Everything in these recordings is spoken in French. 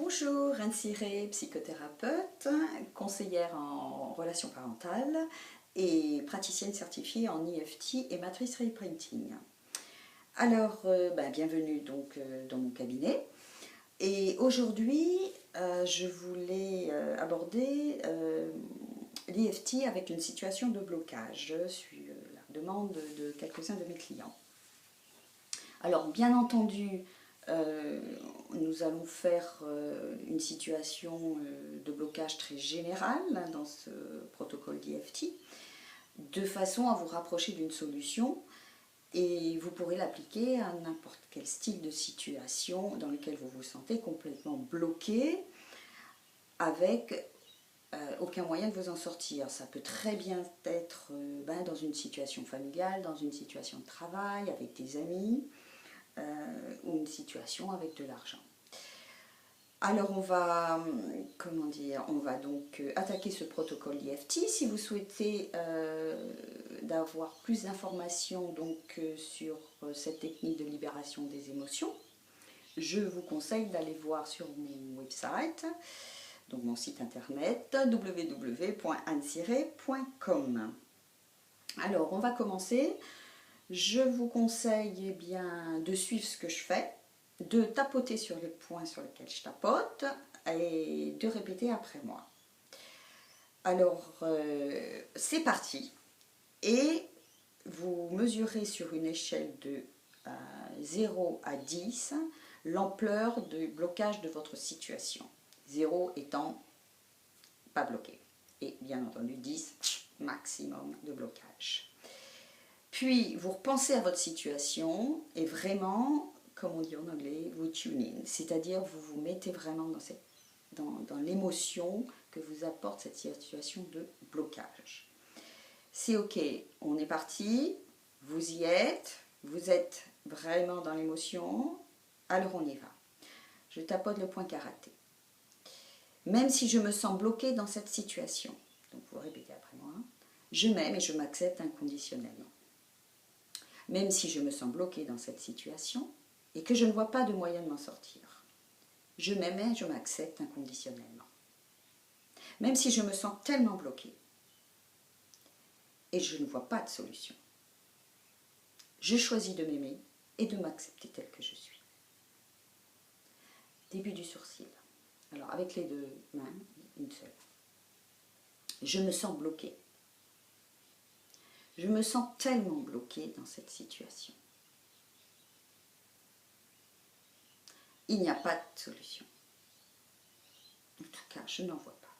Bonjour, Anne Ciré, psychothérapeute, conseillère en relations parentales et praticienne certifiée en EFT et matrice reprinting. Alors, bienvenue donc dans mon cabinet. Et aujourd'hui, je voulais aborder l'EFT avec une situation de blocage sur la demande de quelques-uns de mes clients. Alors, bien entendu, nous allons faire une situation de blocage très générale dans ce protocole d'EFT, de façon à vous rapprocher d'une solution, et vous pourrez l'appliquer à n'importe quel style de situation dans lequel vous vous sentez complètement bloqué, avec aucun moyen de vous en sortir. Ça peut très bien être dans une situation familiale, dans une situation de travail, avec des amis, ou une situation avec de l'argent. Alors on va donc attaquer ce protocole d'EFT. Si vous souhaitez d'avoir plus d'informations sur cette technique de libération des émotions, je vous conseille d'aller voir sur mon website, donc mon site internet www.annesiré.com. Alors on va commencer. Je vous conseille de suivre ce que je fais, de tapoter sur les points sur lesquels je tapote et de répéter après moi. Alors, c'est parti. Et vous mesurez sur une échelle de 0 à 10 l'ampleur du blocage de votre situation. 0 étant pas bloqué. Et bien entendu 10, maximum de blocage. Puis, vous repensez à votre situation et vraiment, comme on dit en anglais, vous tune in. C'est-à-dire, vous vous mettez vraiment dans l'émotion que vous apporte cette situation de blocage. C'est ok, on est parti, vous y êtes, vous êtes vraiment dans l'émotion, alors on y va. Je tapote le point karaté. Même si je me sens bloquée dans cette situation, donc vous répétez après moi, je m'aime et je m'accepte inconditionnellement. Même si je me sens bloquée dans cette situation et que je ne vois pas de moyen de m'en sortir. Je m'aime et je m'accepte inconditionnellement. Même si je me sens tellement bloquée et je ne vois pas de solution. Je choisis de m'aimer et de m'accepter telle que je suis. Début du sourcil. Alors avec les deux mains, une seule. Je me sens bloquée. Je me sens tellement bloquée dans cette situation. Il n'y a pas de solution. En tout cas, je n'en vois pas.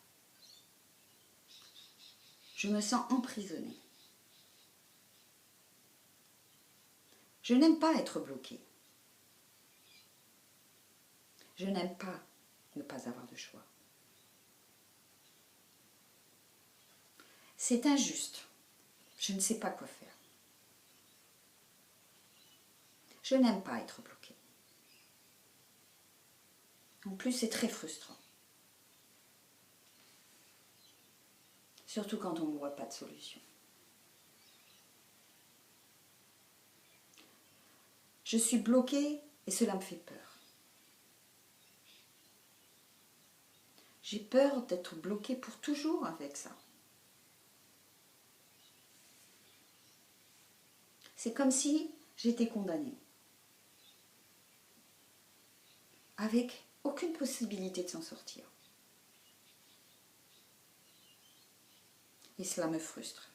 Je me sens emprisonnée. Je n'aime pas être bloquée. Je n'aime pas ne pas avoir de choix. C'est injuste. Je ne sais pas quoi faire. Je n'aime pas être bloquée. En plus, c'est très frustrant. Surtout quand on ne voit pas de solution. Je suis bloquée et cela me fait peur. J'ai peur d'être bloquée pour toujours avec ça. C'est comme si j'étais condamnée. Avec aucune possibilité de s'en sortir. Et cela me frustre.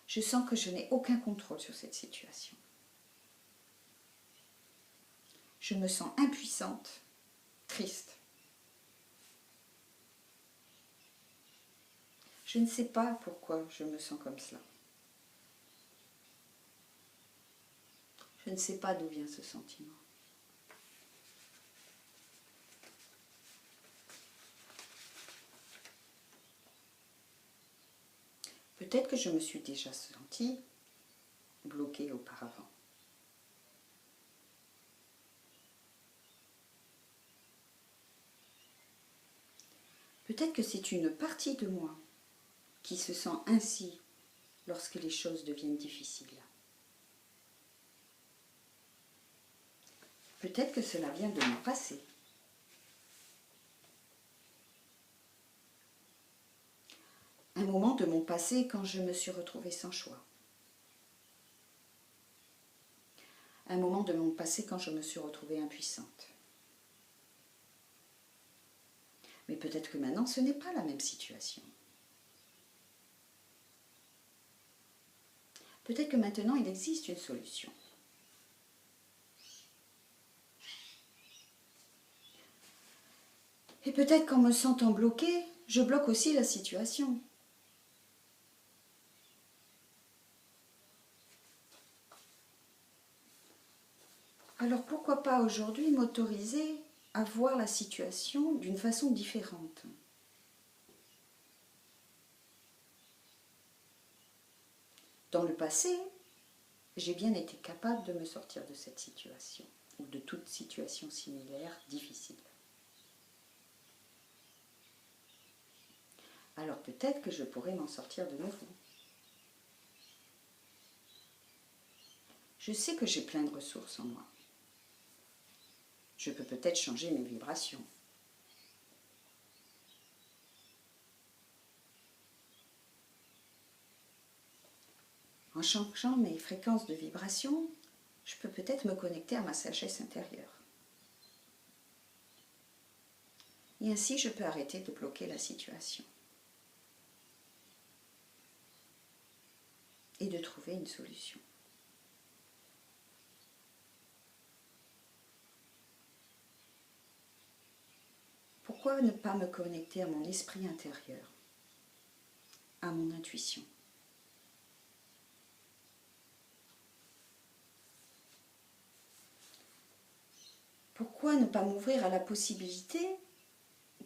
Je sens que je n'ai aucun contrôle sur cette situation. Je me sens impuissante, triste. Je ne sais pas pourquoi je me sens comme cela. Je ne sais pas d'où vient ce sentiment. Peut-être que je me suis déjà sentie bloquée auparavant. Peut-être que c'est une partie de moi qui se sent ainsi lorsque les choses deviennent difficiles. Peut-être que cela vient de mon passé. Un moment de mon passé quand je me suis retrouvée sans choix. Un moment de mon passé quand je me suis retrouvée impuissante. Mais peut-être que maintenant, ce n'est pas la même situation. Peut-être que maintenant, il existe une solution. Et peut-être qu'en me sentant bloquée, je bloque aussi la situation. Alors pourquoi pas aujourd'hui m'autoriser à voir la situation d'une façon différente? Dans le passé, j'ai bien été capable de me sortir de cette situation, ou de toute situation similaire, difficile. Alors peut-être que je pourrais m'en sortir de nouveau. Je sais que j'ai plein de ressources en moi. Je peux peut-être changer mes vibrations. En changeant mes fréquences de vibration, je peux peut-être me connecter à ma sagesse intérieure. Et ainsi, je peux arrêter de bloquer la situation. Et de trouver une solution. Pourquoi ne pas me connecter à mon esprit intérieur, à mon intuition? Pourquoi ne pas m'ouvrir à la possibilité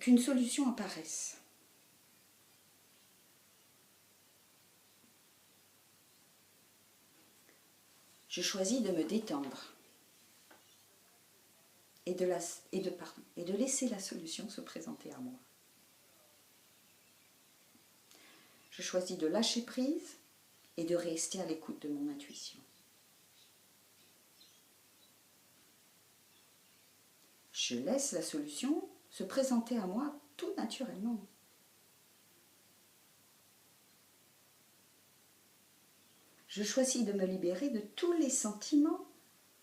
qu'une solution apparaisse? Je choisis de me détendre et de laisser la solution se présenter à moi. Je choisis de lâcher prise et de rester à l'écoute de mon intuition. Je laisse la solution se présenter à moi tout naturellement. Je choisis de me libérer de tous les sentiments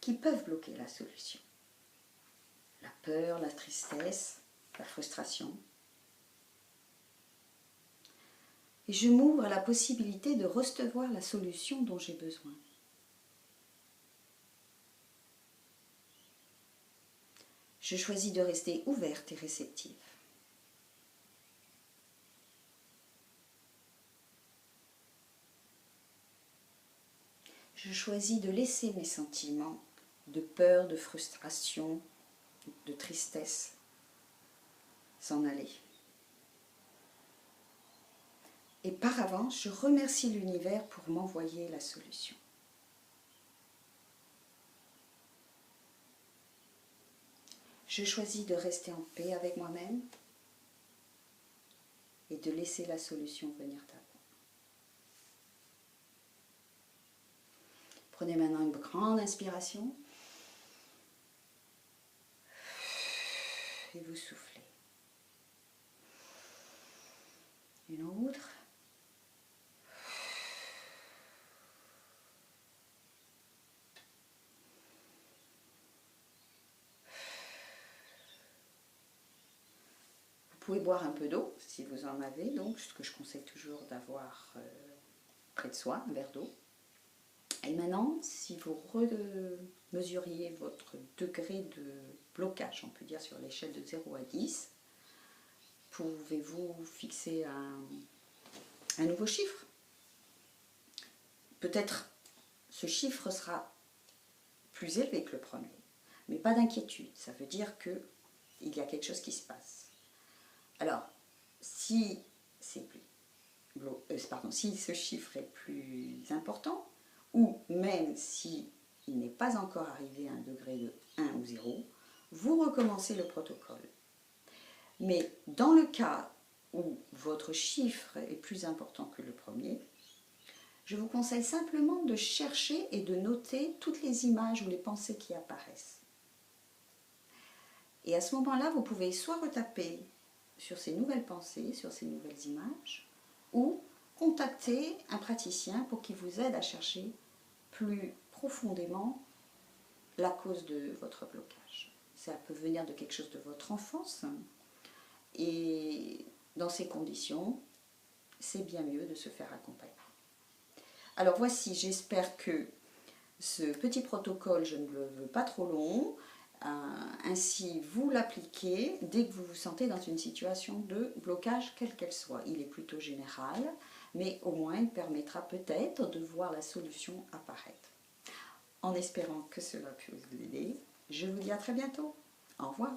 qui peuvent bloquer la solution. La peur, la tristesse, la frustration. Et je m'ouvre à la possibilité de recevoir la solution dont j'ai besoin. Je choisis de rester ouverte et réceptive. Je choisis de laisser mes sentiments de peur, de frustration, de tristesse s'en aller. Et par avance, je remercie l'univers pour m'envoyer la solution. Je choisis de rester en paix avec moi-même et de laisser la solution venir à moi. Prenez maintenant une grande inspiration et vous soufflez. Une autre. Vous pouvez boire un peu d'eau si vous en avez, donc ce que je conseille toujours d'avoir près de soi, un verre d'eau. Et maintenant, si vous mesuriez votre degré de blocage, on peut dire sur l'échelle de 0 à 10, pouvez-vous fixer un nouveau chiffre? Peut-être ce chiffre sera plus élevé que le premier, mais pas d'inquiétude, ça veut dire qu'il y a quelque chose qui se passe. Alors, si ce chiffre est plus important, ou même si il n'est pas encore arrivé à un degré de 1 ou 0, vous recommencez le protocole. Mais dans le cas où votre chiffre est plus important que le premier, je vous conseille simplement de chercher et de noter toutes les images ou les pensées qui apparaissent. Et à ce moment-là, vous pouvez soit retaper sur ces nouvelles pensées, sur ces nouvelles images, ou contacter un praticien pour qu'il vous aide à chercher plus profondément la cause de votre blocage. Ça peut venir de quelque chose de votre enfance, et dans ces conditions, c'est bien mieux de se faire accompagner. Alors voici, j'espère que ce petit protocole, je ne le veux pas trop long, ainsi vous l'appliquez dès que vous vous sentez dans une situation de blocage, quelle qu'elle soit. Il est plutôt général, mais au moins il permettra peut-être de voir la solution apparaître. En espérant que cela puisse vous aider, je vous dis à très bientôt. Au revoir.